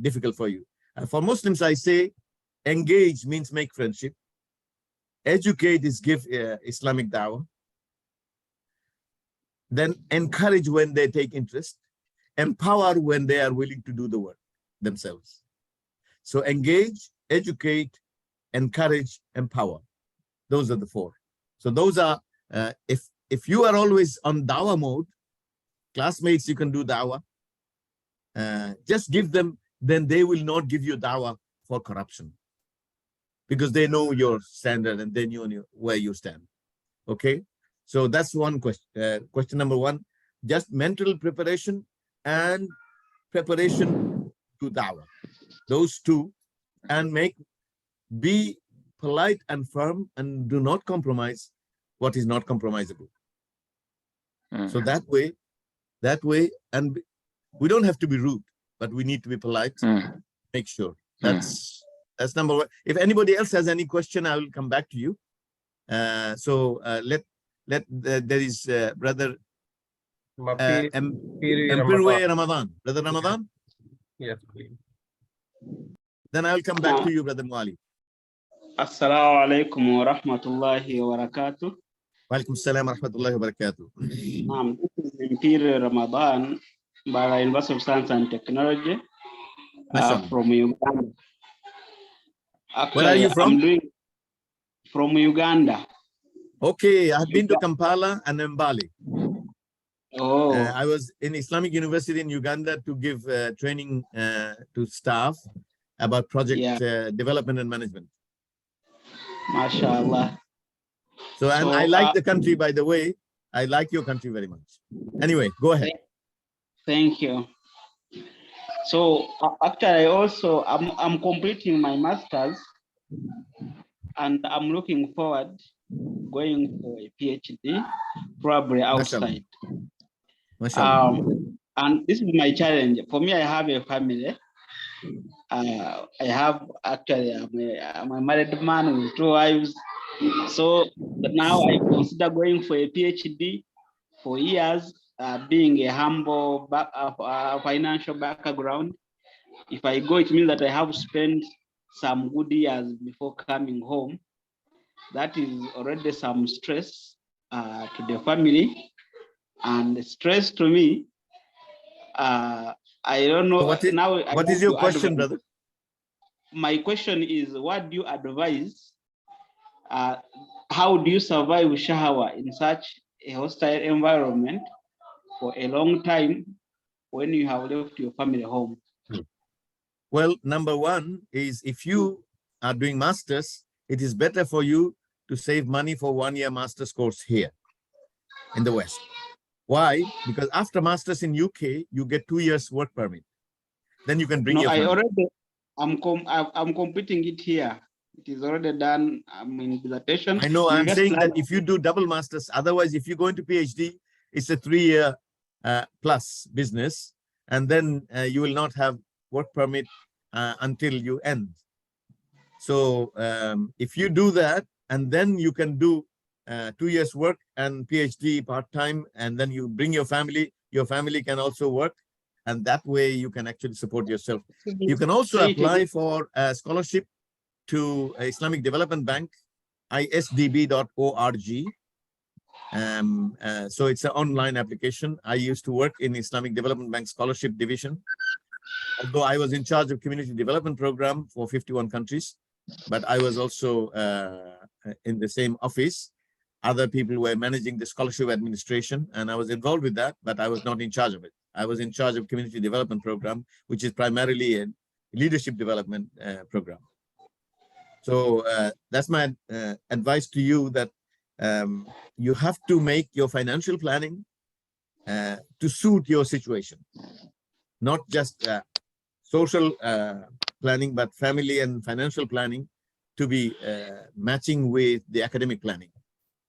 difficult for you. For Muslims, I say, engage means make friendship. Educate is give Islamic dawah. Then encourage when they take interest. Empower when they are willing to do the work themselves. So engage, educate, encourage, empower. Those are the 4. So those are, if you are always on dawah mode, classmates, you can do dawah. Just give them, then they will not give you dawah for corruption, because they know your standard and they know where you stand. Okay, so that's one question. Question number 1, just mental preparation and preparation to dawah. Those 2, and be polite and firm, and do not compromise what is not compromisable. So that way, and we don't have to be rude, but we need to be polite. Make sure that's number 1. If anybody else has any question, I will come back to you. There is brother Empirwe Ramadan. Brother Ramadan? Yes, please. Then I will come back to you, Brother Mwali. Assalamu alaikum wa rahmatullahi wa barakatuh. Wa alaikum assalam wa rahmatullahi wa barakatuh. This is Empirwe Ramadan by the University of Science and Technology from Uganda. Actually, where are you from? From Uganda. Okay, I've been to Kampala and Mbale. Oh. I was in Islamic University in Uganda to give training to staff about project development and management. MashaAllah. So, and I like the country, by the way. I like your country very much. Anyway, go ahead. Thank you. So actually, also I'm completing my master's, and I'm looking forward going for a PhD, probably outside. And this is my challenge. For me, I have a family. I'm a married man with 2 wives. So now I consider going for a PhD for years, being a humble financial background. if I go, it means that I have spent some good years before coming home. That is already some stress to the family, and stress to me. I don't know. So what is your question, brother? My question is, what do you advise? How do you survive shahawa in such a hostile environment for a long time when you have left your family home? Well, number one is, if you are doing masters, it is better for you to save money for 1 year master's course here in the West. Why? Because after masters in UK, you get 2 years work permit. Then you can bring your family. I'm completing it here. It is already done. I'm in dissertation. I know. I'm saying that if you do double masters, otherwise, if you go into PhD, it's a 3 year plus business, and then you will not have work permit until you end. So if you do that, and then you can do 2 years work and PhD part-time, and then you bring your family can also work, and that way you can actually support yourself. You can also apply for a scholarship to Islamic Development Bank, isdb.org. So it's an online application. I used to work in Islamic Development Bank Scholarship Division, although I was in charge of community development program for 51 countries, but I was also in the same office. Other people were managing the scholarship administration, and I was involved with that, but I was not in charge of it. I was in charge of community development program, which is primarily a leadership development program. So that's my advice to you, that you have to make your financial planning to suit your situation, not just social planning, but family and financial planning to be matching with the academic planning.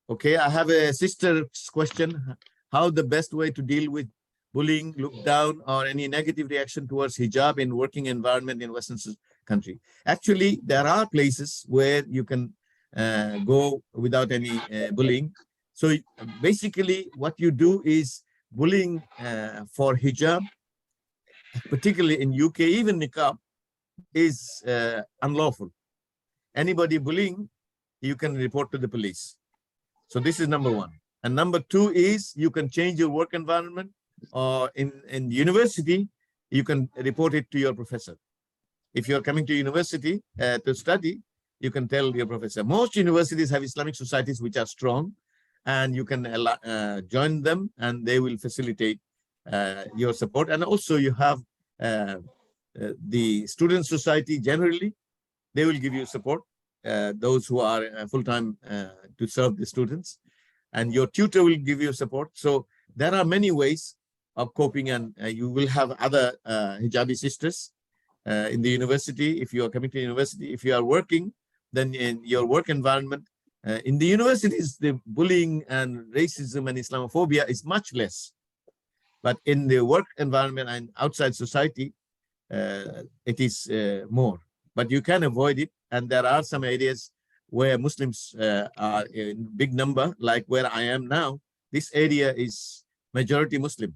Okay, I have a sister's question. How the best way to deal with bullying, look down, or any negative reaction towards hijab in working environment in Western country? Actually, there are places where you can go without any bullying. So basically what you do is, bullying for hijab, particularly in UK, even niqab, is unlawful. Anybody bullying, you can report to the police. So this is number one. And number two is, you can change your work environment, or in university, you can report it to your professor. If you're coming to university to study, you can tell your professor. Most universities have Islamic societies which are strong, and you can join them, and they will facilitate your support. And also you have the student society generally, they will give you support, those who are full-time to serve the students, and your tutor will give you support. So there are many ways of coping, and you will have other hijabi sisters in the university. If you are coming to university, if you are working, then in your work environment, in the universities, the bullying and racism and Islamophobia is much less. But in the work environment and outside society, it is more. But you can avoid it. And there are some areas where Muslims are in big number, like where I am now. This area is majority Muslim.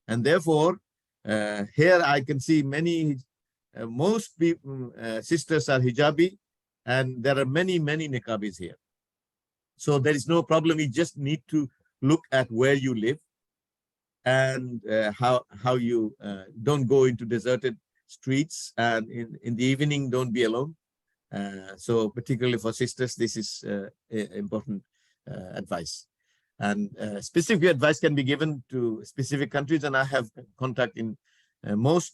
And therefore, here I can see many, most people, sisters are hijabi, and there are many, many niqabis here. So there is no problem. You just need to look at where you live, and how you don't go into deserted streets, and in the evening, don't be alone. So particularly for sisters, this is important advice. And specific advice can be given to specific countries, and I have contact in most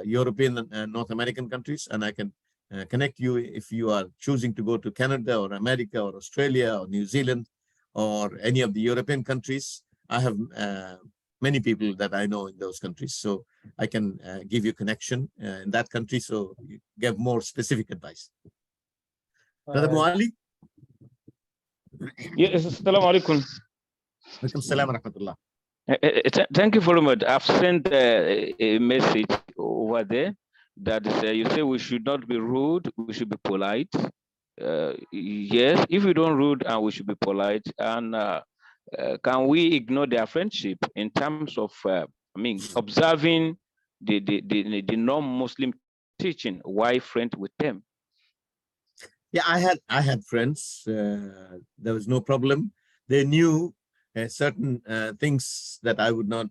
European and North American countries, and I can connect you if you are choosing to go to Canada or America or Australia or New Zealand or any of the European countries. I have many people that I know in those countries, so I can give you connection in that country, so you give more specific advice. Brother Muali? Yes, assalamu alaikum. Thank you very much. I've sent a message over there that you say we should not be rude, we should be polite. Yes, if we don't rude, and we should be polite. And can we ignore their friendship in terms of, observing the non-Muslim teaching? Why friend with them? Yeah, I had friends. There was no problem. They knew certain things that I would not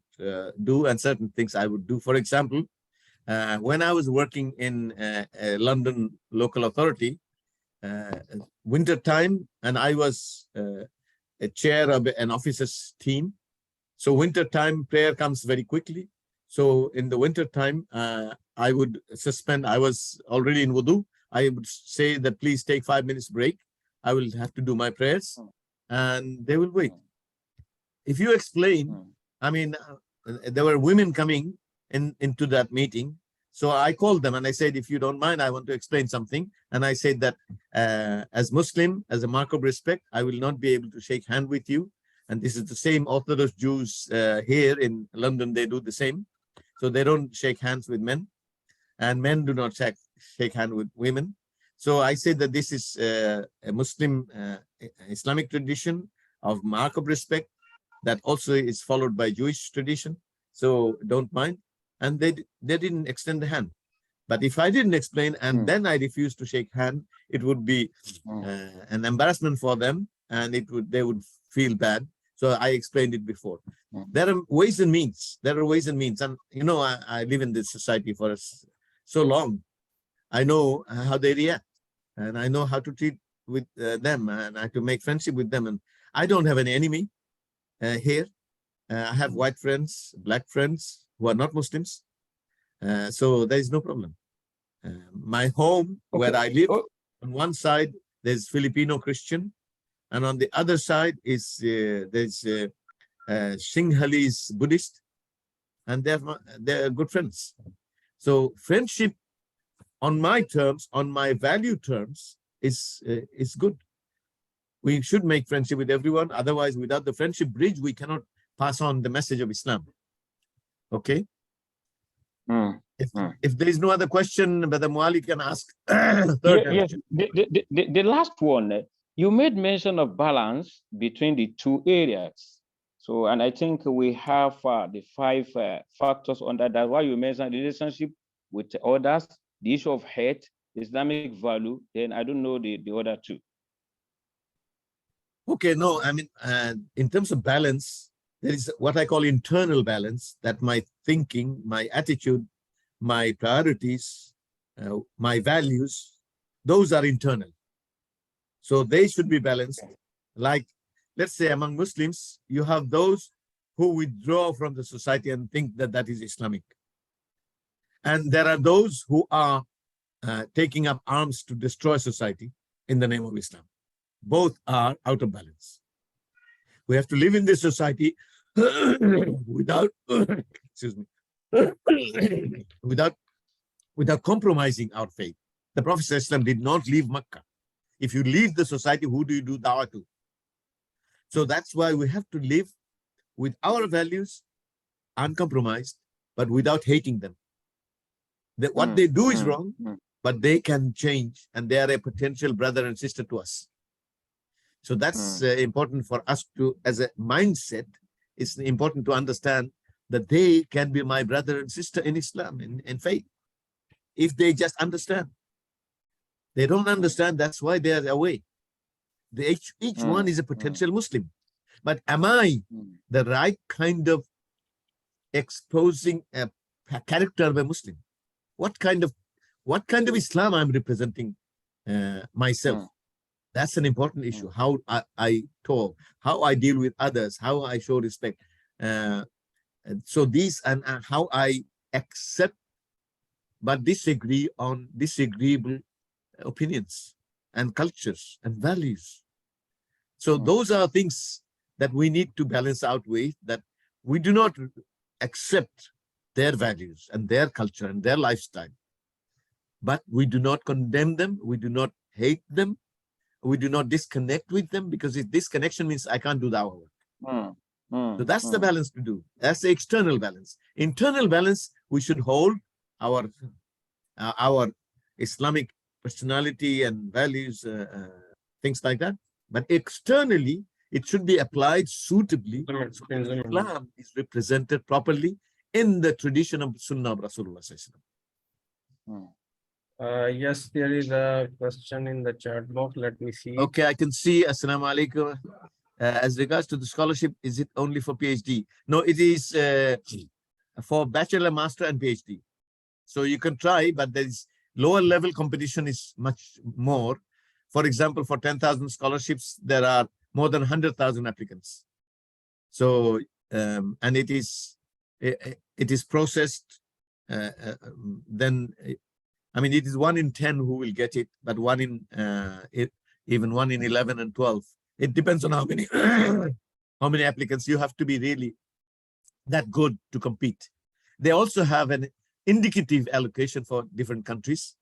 do and certain things I would do. For example, when I was working in a London local authority, winter time, and I was a chair of an officers team. So winter time prayer comes very quickly. So in the winter time, I would suspend. I was already in wudu. I would say that please take 5 minutes break. I will have to do my prayers, and they will wait. If you explain, I mean, there were women coming into that meeting. So I called them and I said, if you don't mind, I want to explain something. And I said that as Muslim, as a mark of respect, I will not be able to shake hand with you. And this is the same Orthodox Jews here in London, they do the same. So they don't shake hands with men, and men do not shake hand with women. So I said that this is a Muslim Islamic tradition of mark of respect that also is followed by Jewish tradition. So don't mind. And they didn't extend the hand. But if I didn't explain and then I refused to shake hand, it would be an embarrassment for them, and they would feel bad. So I explained it before. There are ways and means. There are ways and means. And you know, I live in this society for so long. I know how they react, and I know how to treat with them, and I have to make friendship with them. And I don't have an enemy here. I have white friends, black friends who are not Muslims. So there is no problem. My home, where I live, on one side, there's Filipino Christian, and on the other side is there's Sinhalese Buddhist, and they're good friends. So friendship on my terms, on my value terms, is good. We should make friendship with everyone. Otherwise, without the friendship bridge, we cannot pass on the message of Islam. Okay. If there is no other question, Brother Muali can ask. Yes, the last one, you made mention of balance between the two areas. So, and I think we have the 5 factors under that. Why you mentioned relationship with others, the issue of hate, Islamic value, then I don't know the other 2. Okay, no, I mean, in terms of balance, there is what I call internal balance, that my thinking, my attitude, my priorities, my values, those are internal. So they should be balanced. Like, let's say among Muslims, you have those who withdraw from the society and think that that is Islamic. And there are those who are taking up arms to destroy society in the name of Islam. Both are out of balance. We have to live in this society without, excuse me, without compromising our faith. The Prophet ﷺ did not leave Mecca. If you leave the society, who do you do da'wah to? So that's why we have to live with our values uncompromised, but without hating them. What they do is wrong, but they can change, and they are a potential brother and sister to us. So that's important for us to, as a mindset, it's important to understand that they can be my brother and sister in Islam, in faith, if they just understand. They don't understand, that's why they are away. Each one is a potential Muslim. But am I the right kind of exposing a character of a Muslim? What kind of Islam I'm representing myself? That's an important issue. How I talk, how I deal with others, how I show respect. So these and how I accept but disagree on disagreeable opinions and cultures and values. So those are things that we need to balance out with, that we do not accept their values and their culture and their lifestyle, but we do not condemn them, we do not hate them, we do not disconnect with them, because if disconnection means I can't do the our work. So that's the balance to do. That's the external balance. Internal balance, we should hold our Islamic personality and values, things like that. But externally, it should be applied suitably. So Islam is represented properly in the tradition of Sunnah of Rasulullah. Yes, there is a question in the chat box. Let me see. Okay, I can see. Assalamu alaikum. As regards to the scholarship, is it only for PhD? No, it is for bachelor, master, and PhD. So you can try, but there is lower level competition is much more. For example, for 10,000 scholarships, there are more than 100,000 applicants. So, and it is processed. Then, I mean, it is 1 in 10 who will get it, but even 1 in 11 and 12. It depends on how many how many applicants. You have to be really that good to compete. They also have an indicative allocation for different countries,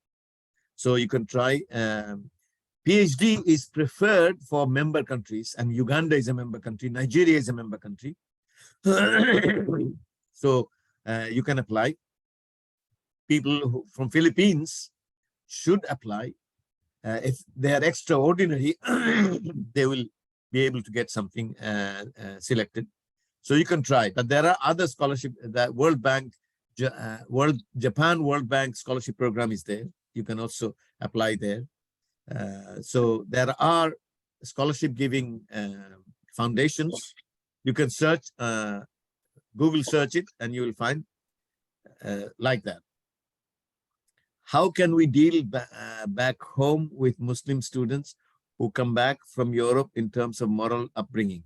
so you can try. PhD is preferred for member countries, and Uganda is a member country, Nigeria is a member country. So you can apply. People from Philippines should apply. If they are extraordinary, they will be able to get something selected. So you can try, but there are other scholarship. The World Bank, Japan World Bank scholarship program is there. You can also apply there. So there are scholarship giving foundations. You can search, Google search it, and you will find like that. How can we deal back home with Muslim students who come back from Europe in terms of moral upbringing?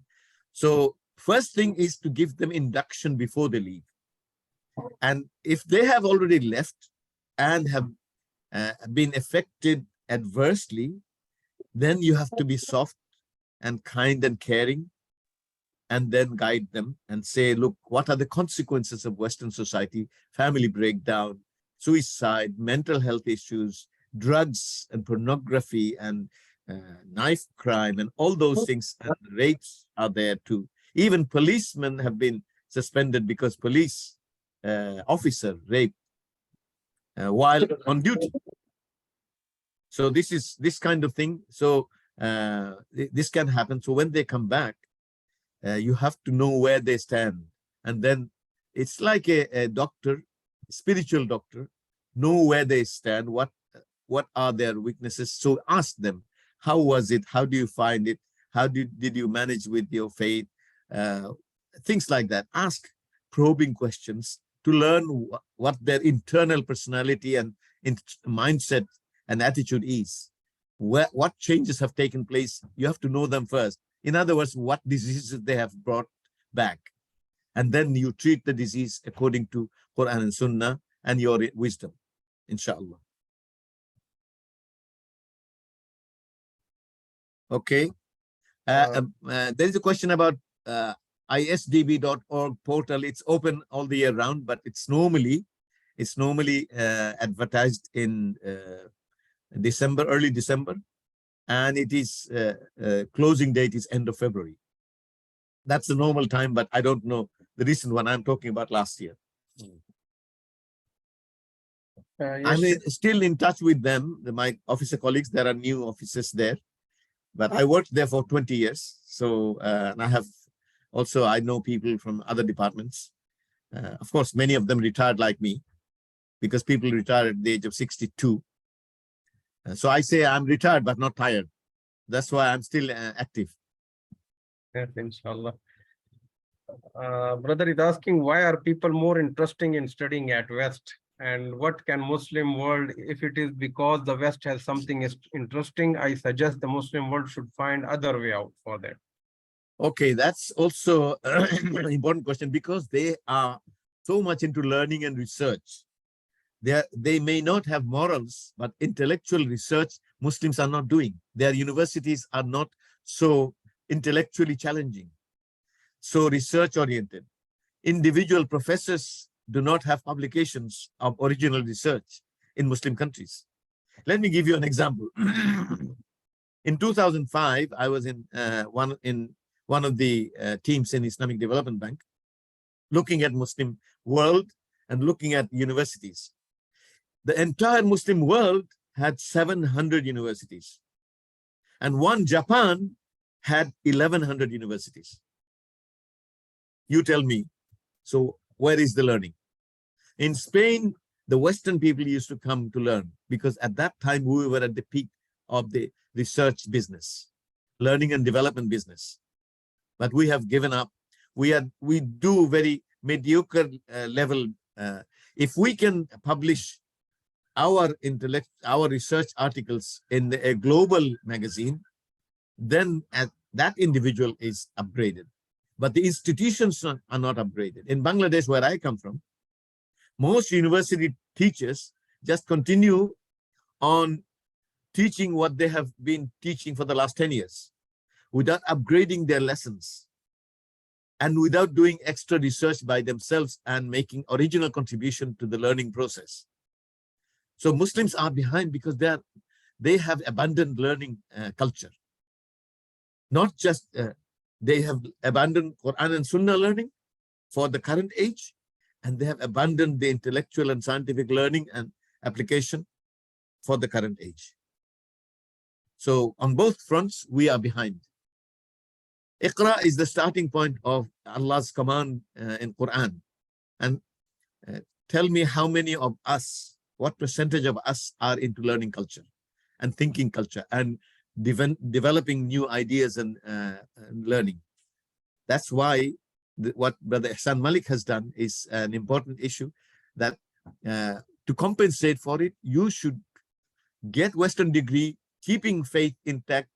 So first thing is to give them induction before they leave. And if they have already left and have been affected adversely, then you have to be soft and kind and caring, and then guide them and say, look, what are the consequences of Western society? Family breakdown, suicide, mental health issues, drugs and pornography, and knife crime, and all those things. And rapes are there too. Even policemen have been suspended because police officer raped while on duty. So this is this kind of thing. So this can happen. So when they come back, you have to know where they stand. And then it's like a doctor, spiritual doctor, know where they stand, what are their weaknesses. So ask them, how was it? How do you find it? How did you manage with your faith? Things like that. Ask probing questions to learn what their internal personality and mindset and attitude is. What changes have taken place. You have to know them first. In other words, what diseases they have brought back. And then you treat the disease according to Quran and Sunnah and your wisdom, inshallah. Okay. There is a question about isdb.org portal. It's open all the year round, but it's normally advertised in December, early December, and it is closing date is end of February. That's the normal time, but I don't know the recent one. I'm talking about last year. Yes. I'm still in touch with them, my officer colleagues. There are new officers there, but I worked there for 20 years. So and I have also, I know people from other departments. Of course, many of them retired like me, because people retire at the age of 62. So I say I'm retired, but not tired. That's why I'm still active. Yes, inshallah. Brother is asking, why are people more interested in studying at West? And what can Muslim world, if it is because the West has something interesting, I suggest the Muslim world should find other way out for that. Okay, that's also an important question, because they are so much into learning and research. They may not have morals, but intellectual research Muslims are not doing. Their universities are not so intellectually challenging, so research oriented. Individual professors do not have publications of original research in Muslim countries. Let me give you an example. In 2005, I was in one of the teams in Islamic Development Bank, looking at Muslim world and looking at universities. The entire Muslim world had 700 universities, and one Japan had 1,100 universities. You tell me. So where is the learning? In Spain, the Western people used to come to learn because at that time we were at the peak of the research business, learning and development business. But we have given up. We do very mediocre level. If we can publish our research articles in a global magazine, then that individual is upgraded. But the institutions are not upgraded. In Bangladesh, where I come from, most university teachers just continue on teaching what they have been teaching for the last 10 years without upgrading their lessons and without doing extra research by themselves and making original contribution to the learning process. So Muslims are behind because they have abandoned learning culture. Not just they have abandoned Quran and Sunnah learning for the current age, and they have abandoned the intellectual and scientific learning and application for the current age. So on both fronts, we are behind. Iqra is the starting point of Allah's command in Quran. And tell me how many of us, what percentage of us are into learning culture and thinking culture and developing new ideas and learning. That's why what Brother Ihsan Malik has done is an important issue, that to compensate for it, you should get Western degree, keeping faith intact,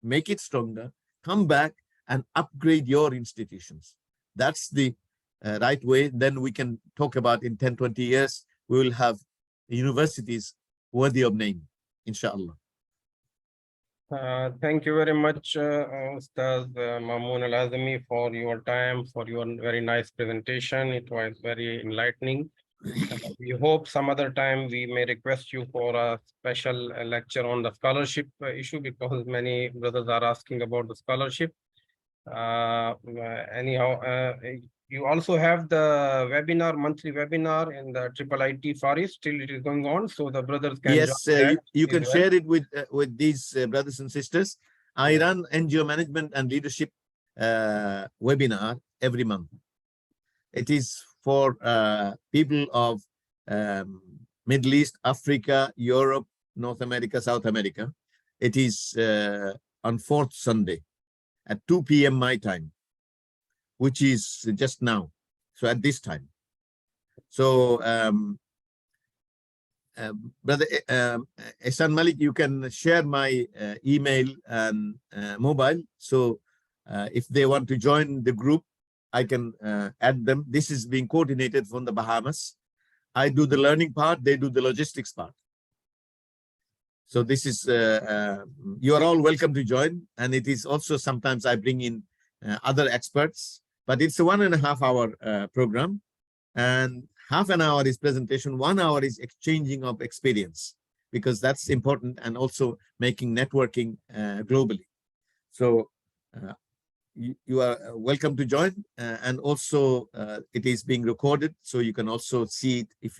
make it stronger, come back and upgrade your institutions. That's the right way. Then we can talk about in 10, 20 years, we will have universities worthy of name, inshallah. Thank you very much, Ustaz Mamoon Al-Azami, for your time, for your very nice presentation. It was very enlightening. We hope some other time we may request you for a special lecture on the scholarship issue, because many brothers are asking about the scholarship. Anyhow, you also have the webinar, monthly webinar in the IIIT Far East. Still it is going on, so the brothers can yes, you can share it with these brothers and sisters. I run NGO management and leadership webinar every month. It is for people of Middle East, Africa, Europe, North America, South America. It is on 4th Sunday at 2 p.m. my time, which is just now. So at this time. So Brother Ihsan Malik, you can share my email and mobile. So if they want to join the group, I can add them. This is being coordinated from the Bahamas. I do the learning part, they do the logistics part. So this is, you are all welcome to join. And it is also sometimes I bring in other experts, but it's a 1.5 hour program. And half an hour is presentation, 1 hour is exchanging of experience, because that's important, and also making networking globally. So you are welcome to join, and also it is being recorded, so you can also see it. If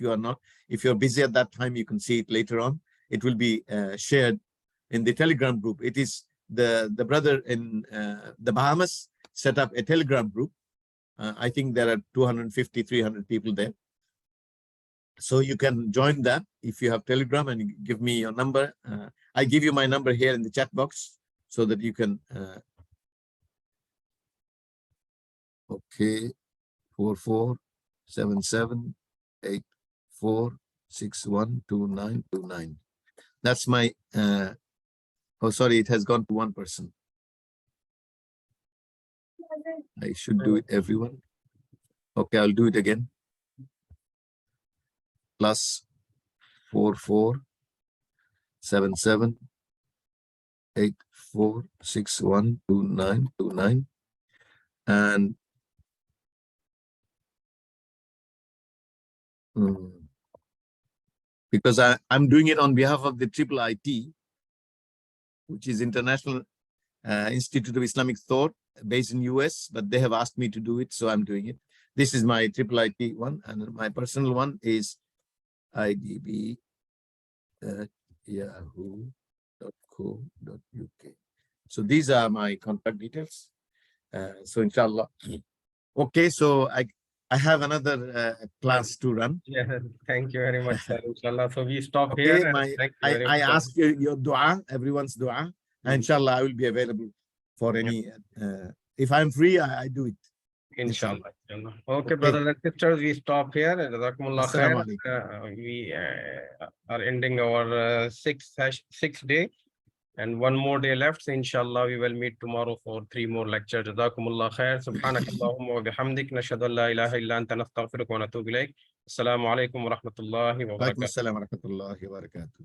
you're busy at that time, you can see it later on. It will be shared in the Telegram group. It is the brother in the Bahamas set up a Telegram group. I think there are 250, 300 people there. So you can join that if you have Telegram, and give me your number. I give you my number here in the chat box so that you can. Okay, 447784612929. That's my. Oh, sorry, it has gone to one person. I should do it, everyone. Okay, I'll do it again. +447784612929, and because I'm doing it on behalf of the IIIT, which is International Institute of Islamic Thought, based in US, but they have asked me to do it, so I'm doing it. This is my IIIT one, and my personal one is idb@yahoo.co.uk. So these are my contact details. So inshallah. Okay, so I have another class to run. Yeah, thank you very much, sir. Inshallah. So we stop Okay, here. And thank you very I much. ask your dua, everyone's dua. Inshallah, I will be available for any. If I'm free, I do it. Inshallah. Okay, brothers and sisters, we stop here. Jazakumullah Assalamu khair. We are ending our sixth day. And one more day left. So inshallah, we will meet tomorrow for 3 more lectures. Jazakumullah khair. Subhanakallahumma wa bihamdik. Nashhadu an la ilaha illa anta nastaghfiruka wa natubu ilayk. Assalamu alaikum wa rahmatullahi wa Wa alaikum barakatuh. assalam wa rahmatullahi wa barakatuh.